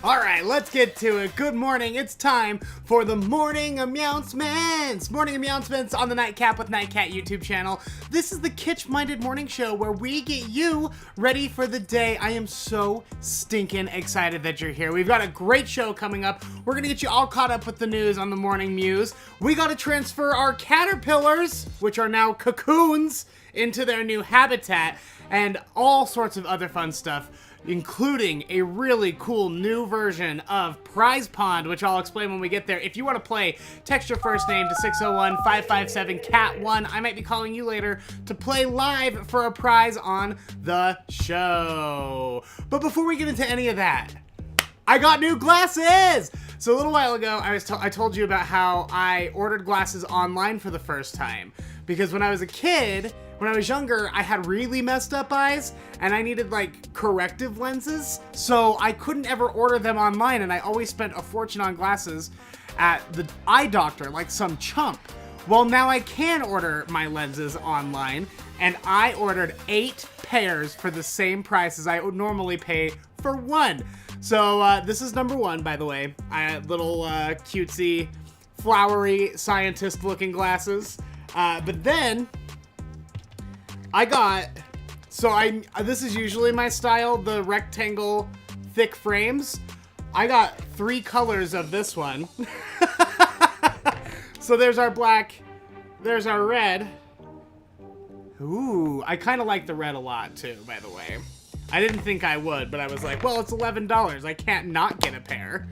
All right, let's get to it. Good morning. It's time for the Morning Meowncements. Morning Meowncements on the Nightcap with Nightcat YouTube channel. This is the kitsch-minded morning show where we get you ready for the day. I am so stinking excited that you're here. We've got a great show coming up. We're going to get you all caught up with the news on the Morning Mews. We got to transfer our caterpillars, which are now cocoons, into their new habitat, and all sorts of other fun stuff, including a really cool new version of Prize Pond, which I'll explain when we get there. If you want to play, text your first name to 601-557-CAT1. I might be calling you later to play live for a prize on the show. But before we get into any of that, I got new glasses! So a little while ago, I told you about how I ordered glasses online for the first time. Because when I was a kid, when I was younger, I had really messed up eyes and I needed like corrective lenses. So I couldn't ever order them online and I always spent a fortune on glasses at the eye doctor like some chump. Well, now I can order my lenses online and I ordered 8 pairs for the same price as I would normally pay for one. So this is number 1, by the way. I had little cutesy, flowery, scientist-looking glasses. But then I got, this is usually my style, the rectangle thick frames. I got 3 colors of this one. So there's our black, there's our red. Ooh, I kind of like the red a lot too, by the way. I didn't think I would, but I was like, well, it's $11. I can't not get a pair.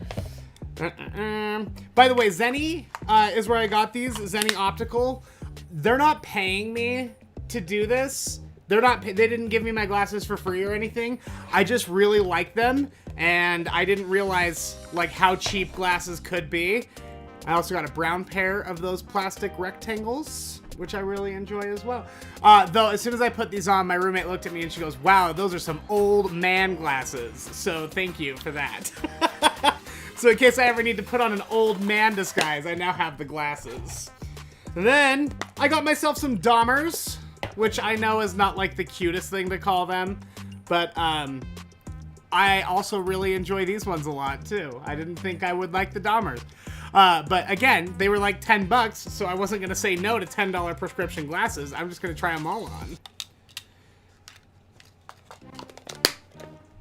By the way, Zenny is where I got these, Zenny Optical. They're not paying me to do this. They didn't give me my glasses for free or anything. I just really like them, and I didn't realize like how cheap glasses could be. I also got a brown pair of those plastic rectangles, which I really enjoy as well. Though, as soon as I put these on, my roommate looked at me and she goes, wow, those are some old man glasses. So thank you for that. So in case I ever need to put on an old man disguise, I now have the glasses. Then I got myself some Dahmers, which I know is not like the cutest thing to call them, but I also really enjoy these ones a lot too. I didn't think I would like the Dahmers. But again, they were like $10, so I wasn't gonna say no to $10 prescription glasses. I'm just gonna try them all on.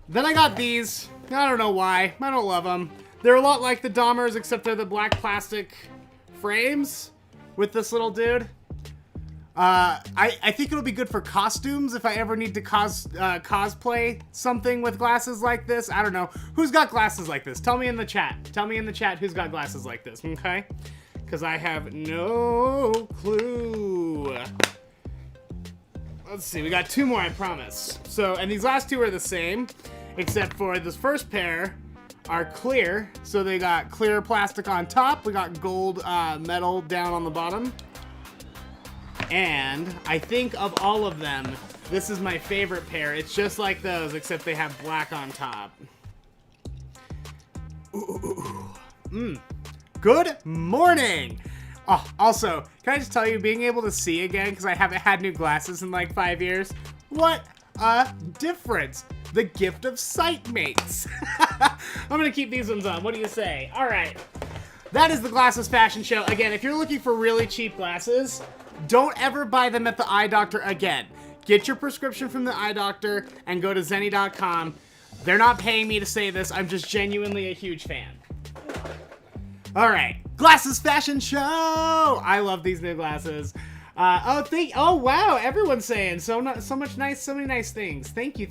Then I got these. I don't know why. I don't love them. They're a lot like the Dahmers, except they're the black plastic frames with this little dude. I think it'll be good for costumes if I ever need to cosplay something with glasses like this. I don't know. Who's got glasses like this? Tell me in the chat. Tell me in the chat who's got glasses like this, okay? Because I have no clue. Let's see. We got 2 more, I promise. So, and these last 2 are the same, except for this first pair are clear. So they got clear plastic on top. We got gold metal down on the bottom. And I think of all of them, this is my favorite pair. It's just like those, except they have black on top. Good morning! Oh, also, can I just tell you, being able to see again, because I haven't had new glasses in like 5 years, what a difference! The gift of sight mates. I'm gonna keep these ones on. What do you say? All right. That is the Glasses Fashion Show. Again, if you're looking for really cheap glasses, don't ever buy them at the eye doctor again. Get your prescription from the eye doctor and go to zenny.com. They're not paying me to say this. I'm just genuinely a huge fan. All right, Glasses Fashion Show. I love these new glasses. Oh wow, everyone's saying so many nice things. Thank you.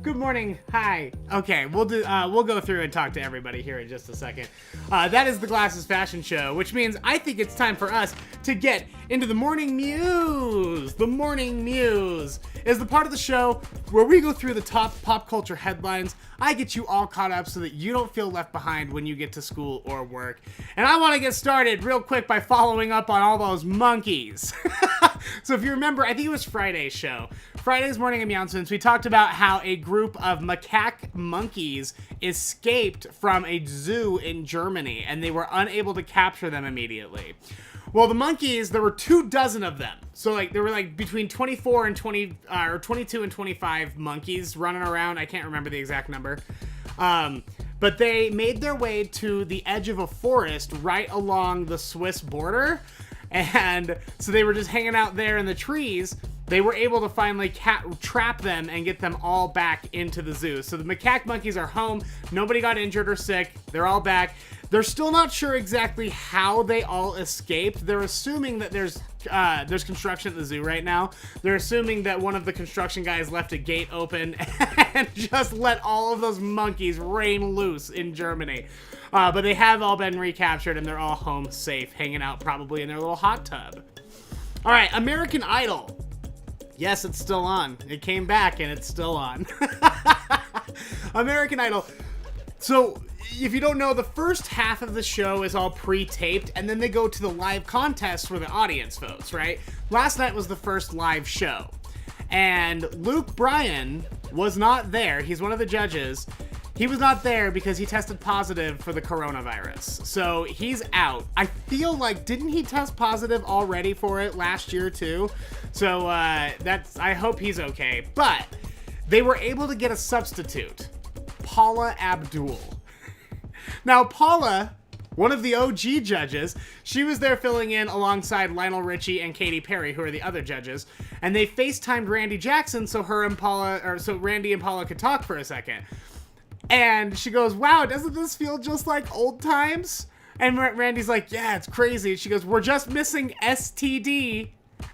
Good morning. Hi. Okay, we'll go through and talk to everybody here in just a second. That is the Glasses Fashion Show, which means I think it's time for us to get into the Morning Mews. The Morning Mews is the part of the show where we go through the top pop culture headlines. I get you all caught up so that you don't feel left behind when you get to school or work. And I want to get started real quick by following up on all those monkeys. So if you remember, I think it was Friday's show. Friday's Morning Announcements, we talked about how a group of macaque monkeys escaped from a zoo in Germany and they were unable to capture them immediately. Well, the monkeys, there were 24 of them. So like there were like between 24 and 20 or 22 and 25 monkeys running around. I can't remember the exact number. But they made their way to the edge of a forest right along the Swiss border. And so they were just hanging out there in the trees. They were able to finally trap them and get them all back into the zoo. So the macaque monkeys are home. Nobody got injured or sick. They're all back. They're still not sure exactly how they all escaped. They're assuming that there's construction at the zoo right now. They're assuming that one of the construction guys left a gate open and just let all of those monkeys rain loose in Germany. But they have all been recaptured and they're all home safe, hanging out probably in their little hot tub. All right, American Idol. Yes, it's still on. It came back and it's still on. American Idol. So, if you don't know, the first half of the show is all pre-taped, and then they go to the live contest where the audience votes, right? Last night was the first live show. And Luke Bryan was not there. He's one of the judges. He was not there because he tested positive for the coronavirus. So he's out. I feel like, didn't he test positive already for it last year too? So I hope he's okay. But they were able to get a substitute, Paula Abdul. Now, Paula, one of the OG judges, she was there filling in alongside Lionel Richie and Katy Perry, who are the other judges, and they FaceTimed Randy Jackson so Randy and Paula could talk for a second. And she goes, "Wow, doesn't this feel just like old times?" And Randy's like, "Yeah, it's crazy." And she goes, "We're just missing STD."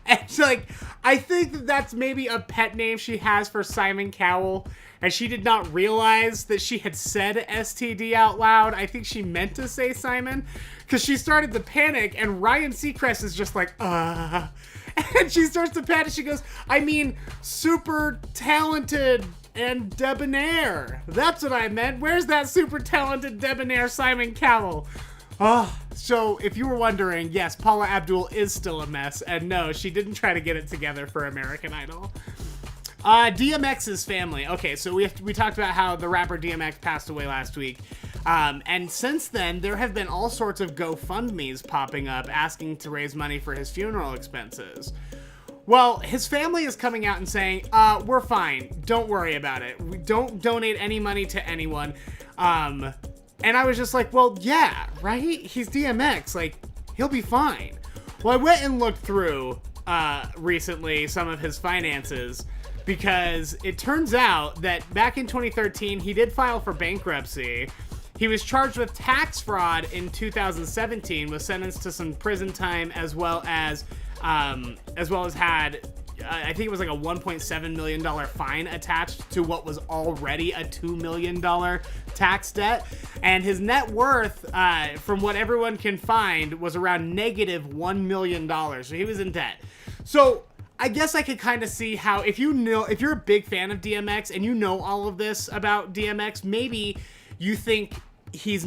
And she's like, I think that that's maybe a pet name she has for Simon Cowell. And she did not realize that she had said STD out loud. I think she meant to say Simon, because she started to panic, and Ryan Seacrest is just like, And she starts to panic. She goes, "I mean, super talented and debonair. That's what I meant. Where's that super talented, debonair Simon Cowell?" So if you were wondering, yes, Paula Abdul is still a mess. And no, she didn't try to get it together for American Idol. DMX's family. Okay, so we talked about how the rapper DMX passed away last week. And since then, there have been all sorts of GoFundMes popping up asking to raise money for his funeral expenses. Well, his family is coming out and saying, we're fine. Don't worry about it. We don't donate any money to anyone. And I was just like, well, yeah, right? He's DMX. Like, he'll be fine. Well, I went and looked through recently some of his finances, because it turns out that back in 2013, he did file for bankruptcy. He was charged with tax fraud in 2017, was sentenced to some prison time, as well as had, I think it was like a $1.7 million fine attached to what was already a $2 million tax debt. And his net worth, from what everyone can find, was around negative $1 million. So he was in debt. So I guess I could kind of see how, if you're a big fan of DMX and you know all of this about DMX, maybe you think his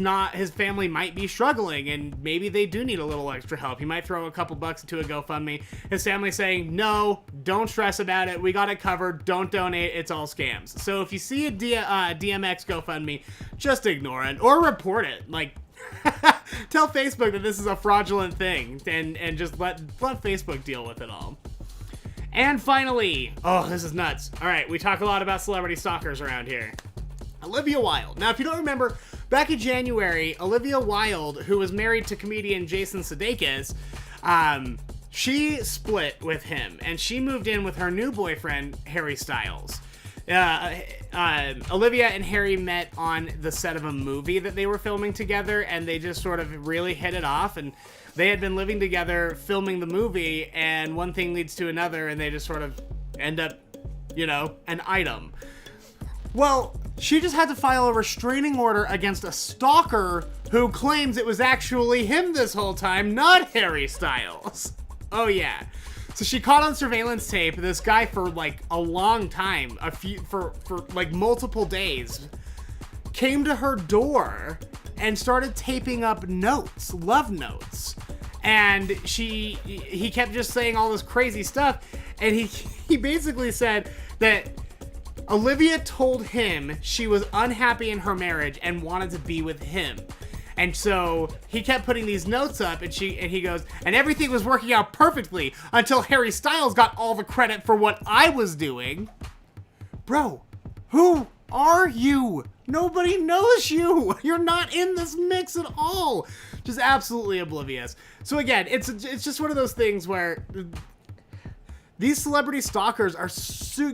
family might be struggling and maybe they do need a little extra help. He might throw a couple bucks into a GoFundMe. His family saying, "No, don't stress about it. We got it covered. Don't donate. It's all scams." So if you see a DMX GoFundMe, just ignore it or report it. Like, tell Facebook that this is a fraudulent thing and just let Facebook deal with it all. And finally, this is nuts. All right, we talk a lot about celebrity stalkers around here. Olivia Wilde. Now, if you don't remember, back in January, Olivia Wilde, who was married to comedian Jason Sudeikis, she split with him, and she moved in with her new boyfriend, Harry Styles. Olivia and Harry met on the set of a movie that they were filming together, and they just sort of really hit it off, and they had been living together filming the movie, and one thing leads to another, and they just sort of end up, an item. Well, she just had to file a restraining order against a stalker who claims it was actually him this whole time, not Harry Styles. Oh yeah. So she caught on surveillance tape this guy for like a long time, for like multiple days, came to her door and started taping up notes, love notes. And he kept just saying all this crazy stuff. And he basically said that Olivia told him she was unhappy in her marriage and wanted to be with him. And so he kept putting these notes up, and he goes, and everything was working out perfectly until Harry Styles got all the credit for what I was doing. Bro, who are you? Nobody knows you. You're not in this mix at all. Just absolutely oblivious. So again, it's just one of those things where these celebrity stalkers are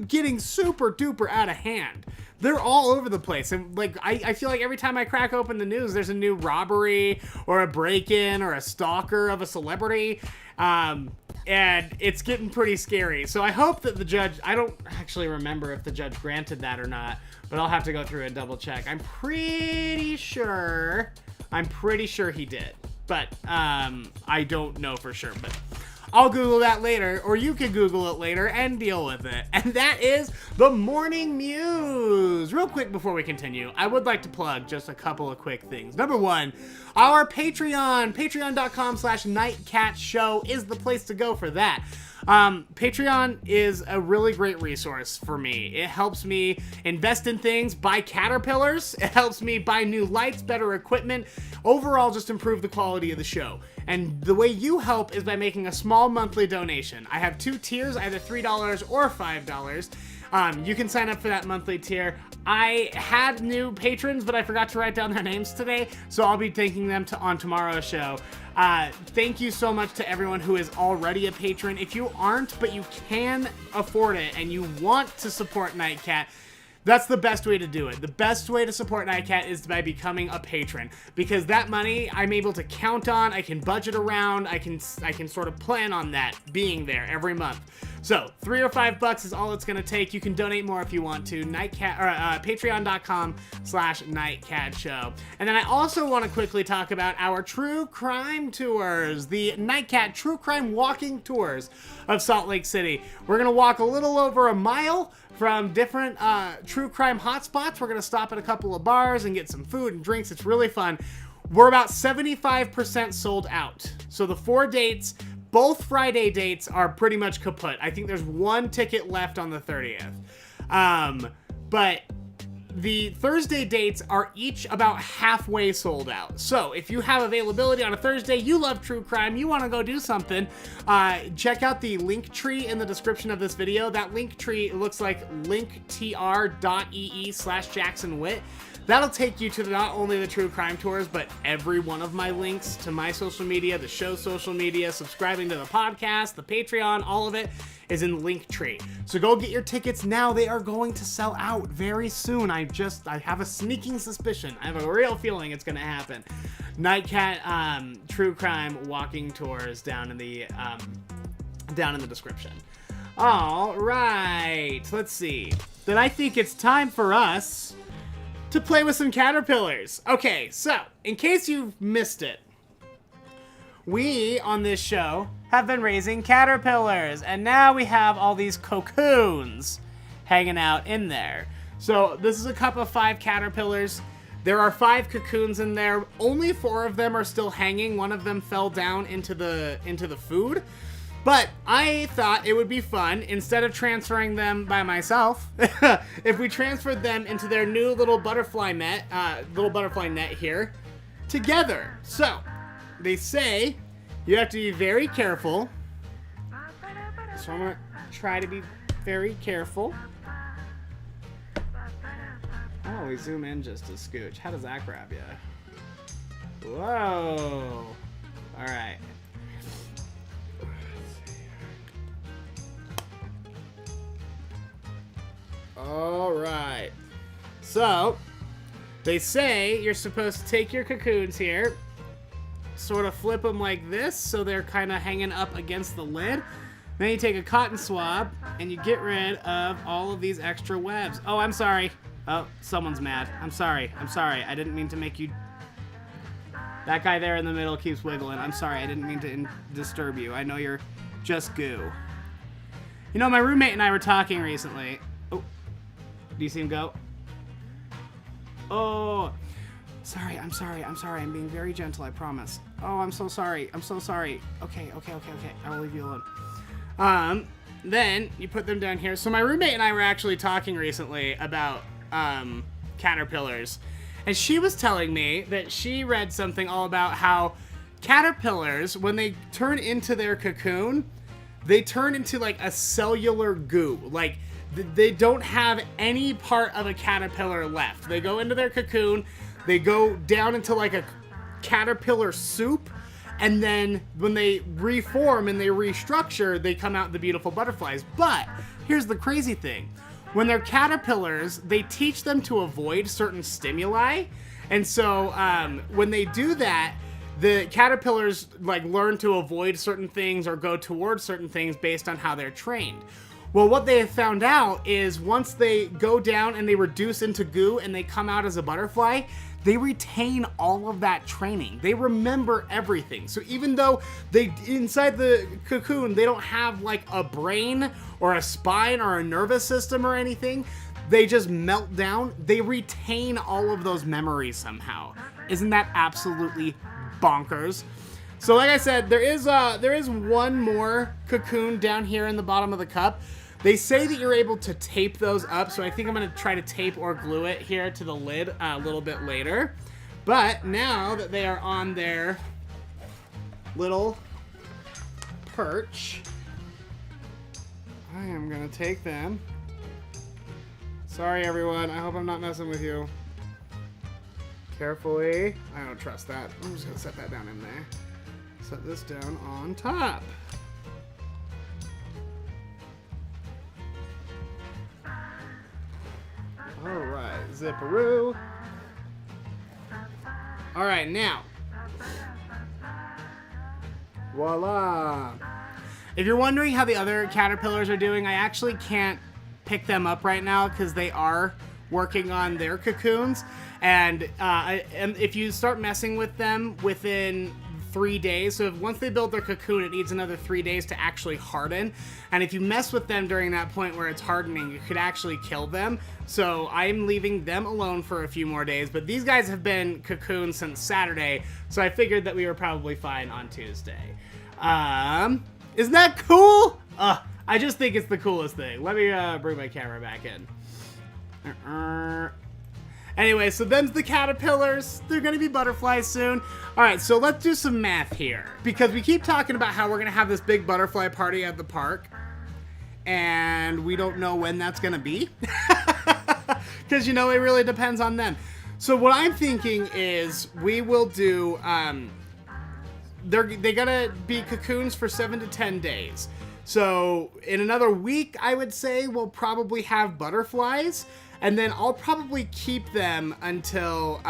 getting super duper out of hand. They're all over the place. And like, I feel like every time I crack open the news, there's a new robbery or a break-in or a stalker of a celebrity. And it's getting pretty scary. So I hope that the judge, I don't actually remember if the judge granted that or not, but I'll have to go through and double check. I'm pretty sure he did, but I don't know for sure, but I'll Google that later, or you can Google it later and deal with it. And that is the Morning Mews. Real quick before we continue, I would like to plug just a couple of quick things. Number one, our Patreon, patreon.com/nightcatshow is the place to go for that. Patreon is a really great resource for me. It helps me invest in things, buy caterpillars. It helps me buy new lights, better equipment, overall just improve the quality of the show. And the way you help is by making a small monthly donation. I have 2 tiers, either $3 or $5. You can sign up for that monthly tier. I had new patrons, but I forgot to write down their names today, so I'll be thanking them on tomorrow's show. Thank you so much to everyone who is already a patron. If you aren't, but you can afford it and you want to support Nightcat, that's the best way to do it. The best way to support Nightcat is by becoming a patron, because that money I'm able to count on, I can budget around, I can sort of plan on that being there every month. So $3 or $5 is all it's gonna take. You can donate more if you want to. Patreon.com/nightcatshow. And then I also want to quickly talk about our true crime tours, the Nightcat True Crime Walking Tours of Salt Lake City. We're gonna walk a little over a mile from different true crime hotspots. We're gonna stop at a couple of bars and get some food and drinks. It's really fun. We're about 75% sold out. So the 4 dates, both Friday dates, are pretty much kaput. I think there's 1 ticket left on the 30th. But the Thursday dates are each about halfway sold out. So if you have availability on a Thursday, you love true crime, you want to go do something, check out the link tree in the description of this video. That link tree looks like linktr.ee/JacksonWitt. That'll take you to not only the true crime tours, but every one of my links to my social media, the show's social media, subscribing to the podcast, the Patreon, all of it is in Linktree. So go get your tickets now. They are going to sell out very soon. I have a sneaking suspicion. I have a real feeling it's going to happen. Nightcat True Crime Walking Tours down in the description. All right, let's see. Then I think it's time for us to play with some caterpillars. Okay, so in case you've missed it, we on this show have been raising caterpillars, and now we have all these cocoons hanging out in there. So this is a cup of 5 caterpillars. There are 5 cocoons in there. Only 4 of them are still hanging. One of them fell down into the food. But I thought it would be fun, instead of transferring them by myself, if we transferred them into their new little butterfly net here together. So they say you have to be very careful. So I'm gonna try to be very careful. Oh, we zoom in just a scooch. How does that grab you? Whoa. All right. All right. So they say you're supposed to take your cocoons here, sort of flip them like this so they're kind of hanging up against the lid. Then you take a cotton swab and you get rid of all of these extra webs. Oh, I'm sorry. Oh, someone's mad. I'm sorry. I didn't mean to make you... That guy there in the middle keeps wiggling. I'm sorry. I didn't mean to disturb you. I know you're just goo. You know, my roommate and I were talking recently. Oh, do you see him go? Oh, sorry. I'm being very gentle, I promise. Oh, I'm so sorry. Okay. I will leave you alone. Then you put them down here. So my roommate and I were actually talking recently about caterpillars, and she was telling me that she read something all about how caterpillars, when they turn into their cocoon, they turn into like a cellular goo. Like they don't have any part of a caterpillar left. They go into their cocoon, they go down into like a caterpillar soup, and then when they reform and they restructure, they come out the beautiful butterflies. But here's the crazy thing. When they're caterpillars, they teach them to avoid certain stimuli. And so when they do that, the caterpillars like learn to avoid certain things or go towards certain things based on how they're trained. Well, what they have found out is once they go down and they reduce into goo and they come out as a butterfly, they retain all of that training. They remember everything. So even though they inside the cocoon, they don't have like a brain or a spine or a nervous system or anything, they just melt down. They retain all of those memories somehow. Isn't that absolutely bonkers? So like I said, there is one more cocoon down here in the bottom of the cup. They say that you're able to tape those up, so I think I'm going to try to tape or glue it here to the lid a little bit later. But now that they are on their little perch, I am going to take them. Sorry, everyone. I hope I'm not messing with you. Carefully. I don't trust that. I'm just going to set that down in there. Set this down on top. Alright, zipperoo. Alright, now. Voila. If you're wondering how the other caterpillars are doing, I actually can't pick them up right now because they are working on their cocoons. And if you start messing with them within 3 days, so once they build their cocoon, it needs another 3 days to actually harden. And if you mess with them during that point where it's hardening, you could actually kill them. So I'm leaving them alone for a few more days. But these guys have been cocooned since Saturday, so I figured that we were probably fine on Tuesday. Isn't that cool? I just think it's the coolest thing. Let me bring my camera back in. Anyway, so them's the caterpillars. They're gonna be butterflies soon. All right, so let's do some math here. Because we keep talking about how we're gonna have this big butterfly party at the park. And we don't know when that's gonna be. Because, you know, it really depends on them. So what I'm thinking is we will do, they're gonna be cocoons for 7 to 10 days. So in another week, I would say we'll probably have butterflies. And then I'll probably keep them until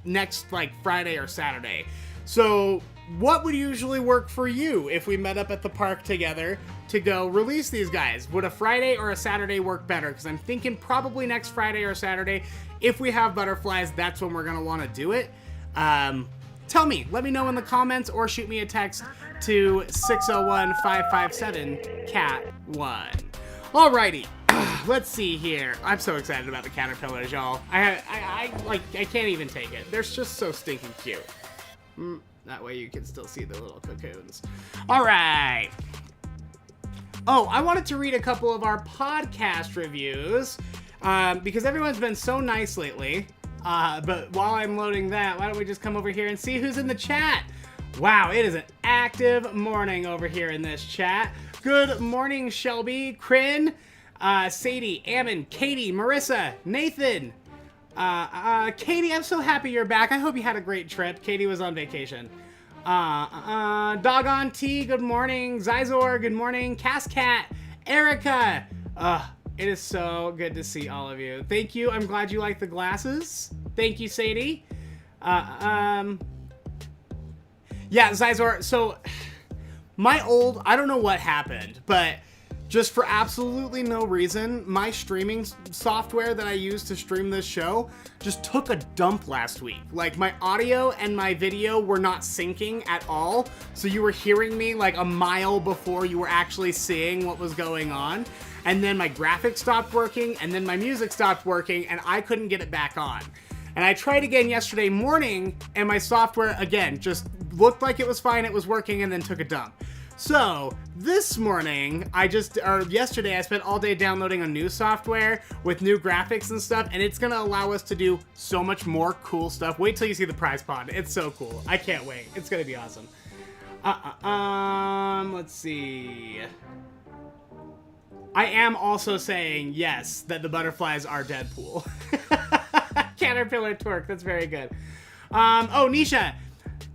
next like Friday or Saturday. So what would usually work for you if we met up at the park together to go release these guys? Would a Friday or a Saturday work better? Because I'm thinking probably next Friday or Saturday. If we have butterflies, that's when we're gonna wanna do it. Tell me, let me know in the comments or shoot me a text to 601-557-CAT1. Alrighty. Let's see here. I'm so excited about the caterpillars, y'all. I can't even take it. They're just so stinking cute. That way you can still see the little cocoons. All right. Oh, I wanted to read a couple of our podcast reviews because everyone's been so nice lately. But while I'm loading that, why don't we just come over here and see who's in the chat? Wow, it is an active morning over here in this chat. Good morning, Shelby, Kryn, Sadie, Ammon, Katie, Marissa, Nathan. Katie, I'm so happy you're back. I hope you had a great trip. Katie was on vacation. Doggone T, good morning. Zizor, good morning. Cascat, Erica. It is so good to see all of you. Thank you. I'm glad you like the glasses. Thank you, Sadie. Yeah, Zizor, so I don't know what happened, but just for absolutely no reason, my streaming software that I use to stream this show just took a dump last week. Like, my audio and my video were not syncing at all, so you were hearing me like a mile before you were actually seeing what was going on. And then my graphics stopped working, and then my music stopped working, and I couldn't get it back on. And I tried again yesterday morning, and my software, again, just looked like it was fine, it was working, and then took a dump. So, this morning, yesterday, I spent all day downloading a new software with new graphics and stuff, and it's gonna allow us to do so much more cool stuff. Wait till you see the prize pond. It's so cool. I can't wait. It's gonna be awesome. Let's see. I am also saying, yes, that the butterflies are Deadpool. Caterpillar twerk. That's very good. Nisha,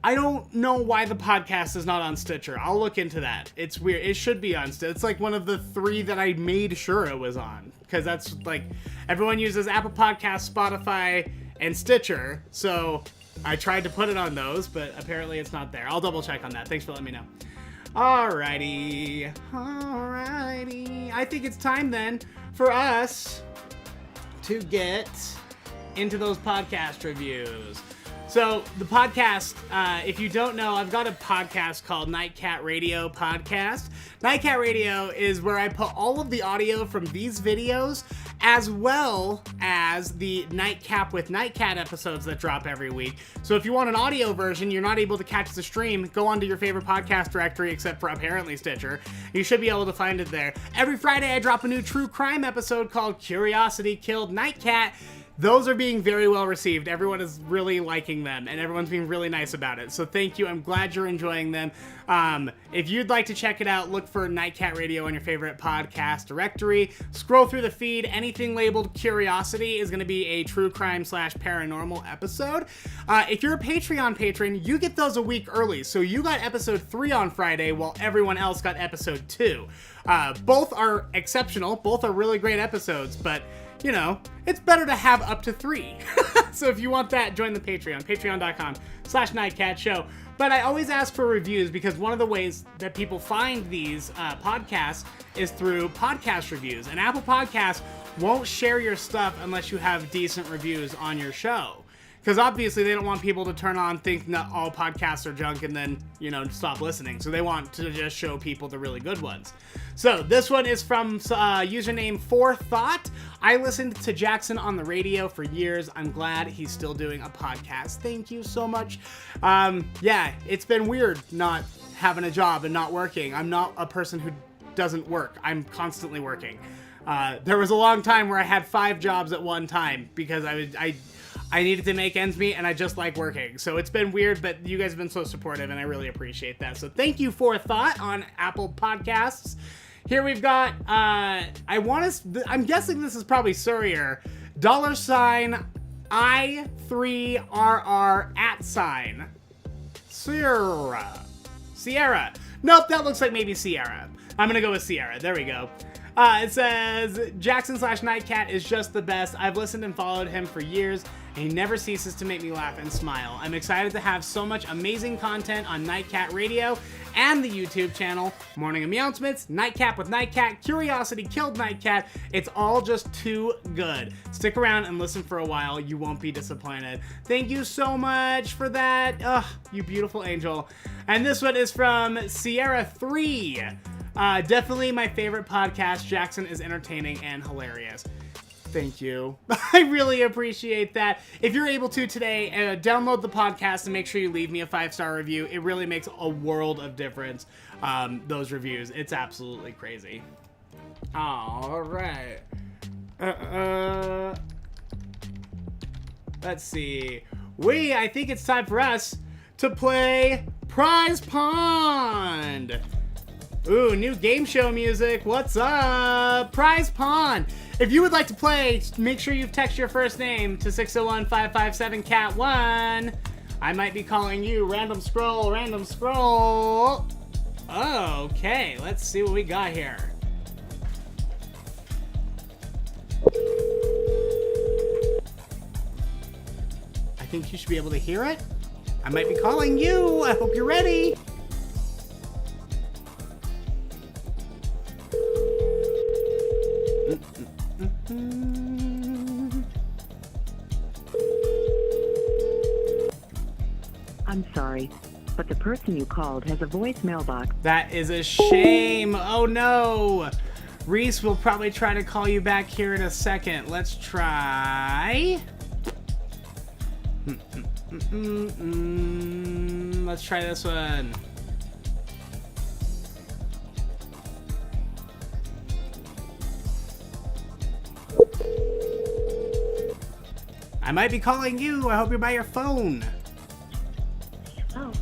I don't know why the podcast is not on Stitcher. I'll look into that. It's weird. It should be on Stitcher. It's like one of the 3 that I made sure it was on. Because that's like, everyone uses Apple Podcasts, Spotify, and Stitcher. So I tried to put it on those, but apparently it's not there. I'll double check on that. Thanks for letting me know. Alrighty. I think it's time then for us to get into those podcast reviews. So the podcast, if you don't know, I've got a podcast called Nightcat Radio Podcast. Nightcat Radio is where I put all of the audio from these videos, as well as the Nightcap with Nightcat episodes that drop every week. So if you want an audio version, you're not able to catch the stream, go onto your favorite podcast directory, except for apparently Stitcher. You should be able to find it there. Every Friday, I drop a new true crime episode called Curiosity Killed Nightcat. Those are being very well received. Everyone is really liking them, and everyone's being really nice about it. So thank you. I'm glad you're enjoying them. If you'd like to check it out, look for Nightcat Radio on your favorite podcast directory. Scroll through the feed. Anything labeled Curiosity is going to be a true crime / paranormal episode. If you're a Patreon patron, you get those a week early. So you got episode 3 on Friday, while everyone else got episode 2. Both are exceptional. Both are really great episodes, but you know, it's better to have up to 3. So if you want that, join the Patreon, patreon.com/nightcatshow. But I always ask for reviews because one of the ways that people find these podcasts is through podcast reviews. And Apple Podcasts won't share your stuff unless you have decent reviews on your show. Because obviously they don't want people to turn on, think that all podcasts are junk, and then, you know, stop listening. So they want to just show people the really good ones. So this one is from username Forethought. I listened to Jackson on the radio for years. I'm glad he's still doing a podcast. Thank you so much. Yeah, it's been weird not having a job and not working. I'm not a person who doesn't work. I'm constantly working. There was a long time where I had 5 jobs at one time because I needed to make ends meet, and I just like working. So it's been weird, but you guys have been so supportive, and I really appreciate that. So thank you for a thought on Apple Podcasts. Here we've got, I'm guessing this is probably Surrier, $I3RR @ Sierra. Nope, that looks like maybe Sierra. I'm gonna go with Sierra. There we go. It says, Jackson / Nightcat is just the best. I've listened and followed him for years, and he never ceases to make me laugh and smile. I'm excited to have so much amazing content on Nightcat Radio and the YouTube channel. Morning Ameowncements, Nightcap with Nightcat, Curiosity Killed Nightcat. It's all just too good. Stick around and listen for a while. You won't be disappointed. Thank you so much for that. Ugh, you beautiful angel. And this one is from Sierra 3. Definitely my favorite podcast. Jackson is entertaining and hilarious. Thank you. I really appreciate that. If you're able to today, download the podcast and make sure you leave me a 5-star review. It really makes a world of difference, those reviews. It's absolutely crazy. All right. Let's see. I think it's time for us to play Prize Pond. Ooh, new game show music. What's up? Prize Pond. If you would like to play, make sure you text your first name to 601-557-CAT1. I might be calling you. Random scroll. Okay, let's see what we got here. I think you should be able to hear it. I might be calling you. I hope you're ready. I'm sorry, but the person you called has a voicemail box. That is a shame. Oh no. Reese will probably try to call you back here in a second. Let's try. Let's try this one. I might be calling you. I hope you're by your phone. Oh.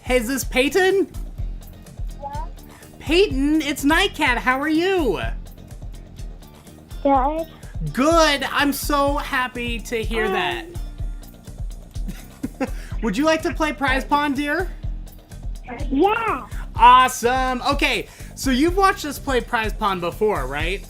Hey, is this Peyton? Yeah. Peyton, it's Nightcat. How are you? Good. Good. I'm so happy to hear that. Would you like to play Prize Pond, dear? Yeah. Awesome. Okay, so you've watched us play Prize Pond before, right?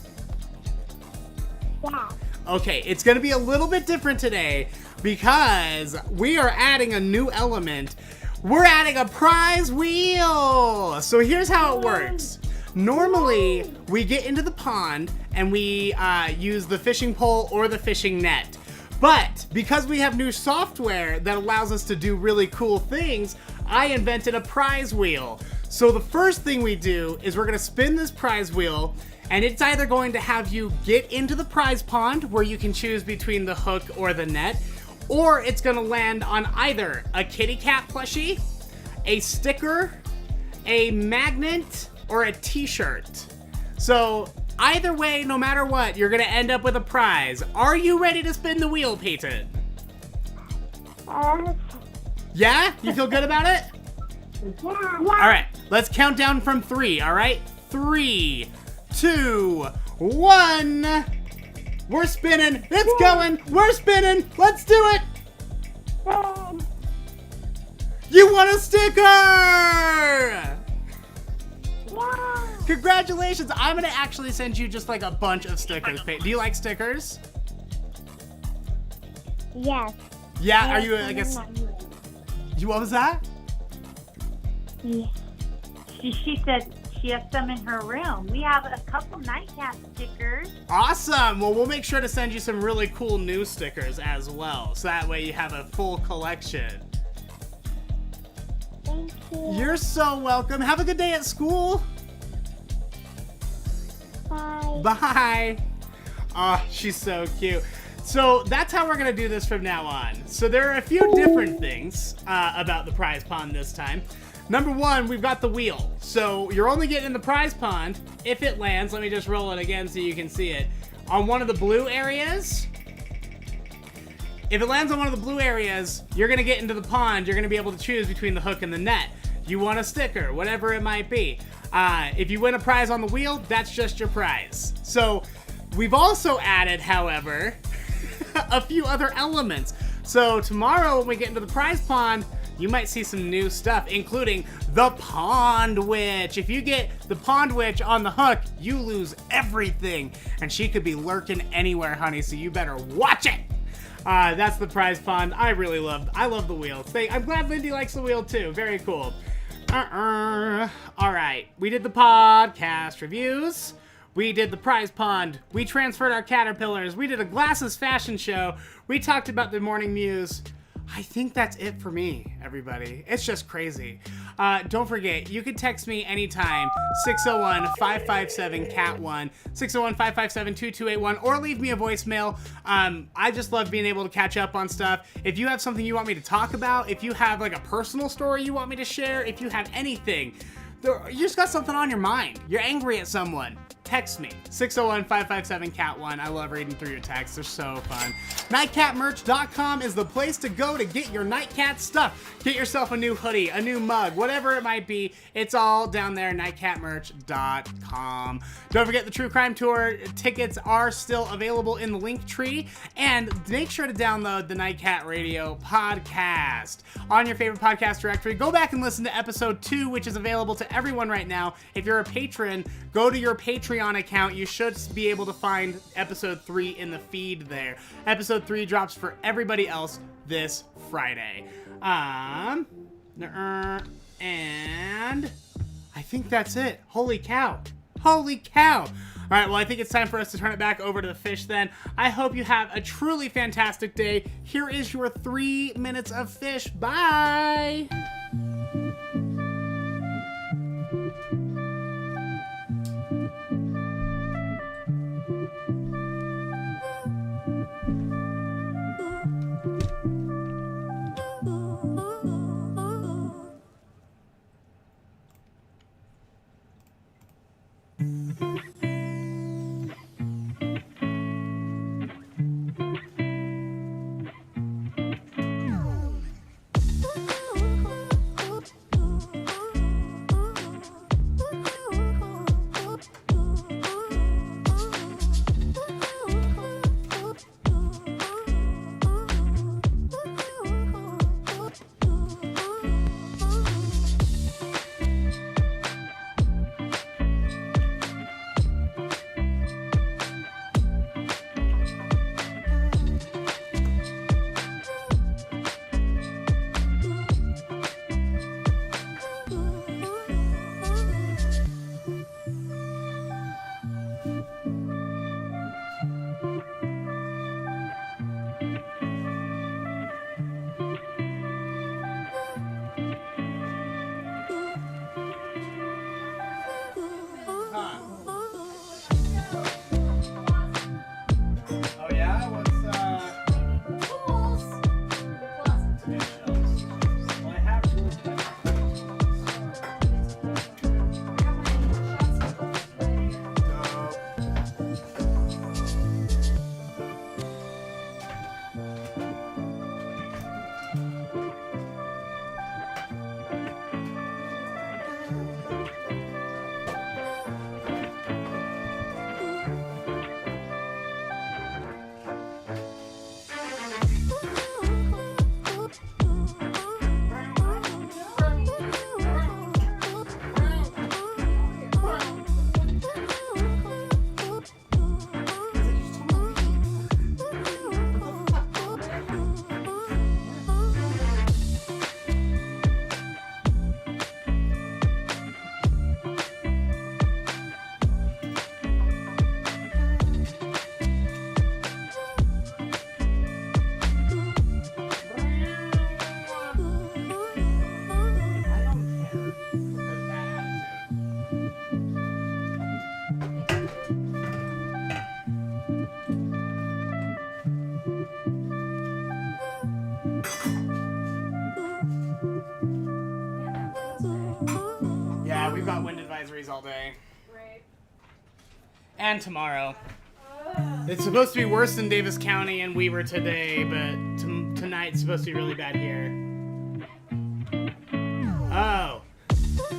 Yeah. Okay, it's going to be a little bit different today because we are adding a new element. We're adding a prize wheel. So here's how it works. Normally, we get into the pond and we use the fishing pole or the fishing net. But because we have new software that allows us to do really cool things, I invented a prize wheel. So the first thing we do is we're going to spin this prize wheel, and it's either going to have you get into the prize pond where you can choose between the hook or the net, or it's going to land on either a kitty cat plushie, a sticker, a magnet, or a t-shirt. So either way, no matter what, you're going to end up with a prize. Are you ready to spin the wheel, Peyton? Yeah? You feel good about it? Yeah. All right, let's count down from 3, all right? 3, 2, 1. We're spinning. It's going. We're spinning. Let's do it. You want a sticker! Yeah. Congratulations. I'm going to actually send you just like a bunch of stickers. Do you like stickers? Yes. Yeah, are you, I guess, what was that? Yeah. She said she has some in her room. We have a couple Nightcat stickers. Awesome. Well, we'll make sure to send you some really cool new stickers as well. So that way you have a full collection. Thank you. You're so welcome. Have a good day at school. Bye. Bye. Oh, she's so cute. So that's how we're going to do this from now on. So there are a few different things about the prize pond this time. Number 1, we've got the wheel. So you're only getting in the prize pond if it lands. Let me just roll it again so you can see it. On one of the blue areas. If it lands on one of the blue areas, you're going to get into the pond. You're going to be able to choose between the hook and the net. You want a sticker, whatever it might be. If you win a prize on the wheel, that's just your prize. So we've also added, however, a few other elements. So tomorrow when we get into the prize pond, you might see some new stuff, including the Pond Witch. If you get the Pond Witch on the hook, you lose everything. And she could be lurking anywhere, honey, so you better watch it. That's the prize pond. I love the wheel. I'm glad Lindy likes the wheel too. Very cool. All right, we did the podcast reviews. We did the prize pond. We transferred our caterpillars. We did a glasses fashion show. We talked about the Morning Mews. I think that's it for me, everybody. It's just crazy. Don't forget, you can text me anytime, 601-557-CAT1, 601-557-2281, or leave me a voicemail. I just love being able to catch up on stuff. If you have something you want me to talk about, if you have like a personal story you want me to share, if you have anything, you just got something on your mind, you're angry at someone, text me, 601-557-CAT1. I love reading through your texts. They're so fun. Nightkatmerch.com is the place to go to get your Nightcat stuff. Get yourself a new hoodie, a new mug, whatever it might be. It's all down there, nightkatmerch.com. Don't forget the True Crime Tour tickets are still available in the link tree. And make sure to download the Nightcat Radio podcast on your favorite podcast directory. Go back and listen to episode 2, which is available to everyone right now. If you're a patron, go to your Patreon account. You should be able to find episode 3 in the feed there. Episode 3 drops for everybody else this Friday. And I think that's it. Holy cow. Holy cow. All right, well, I think it's time for us to turn it back over to the fish then. I hope you have a truly fantastic day. Here is your 3 minutes of fish. Bye. Yeah, we've got wind advisories all day. Right. And tomorrow. It's supposed to be worse than Davis County and Weber today, but tonight's supposed to be really bad here. Oh.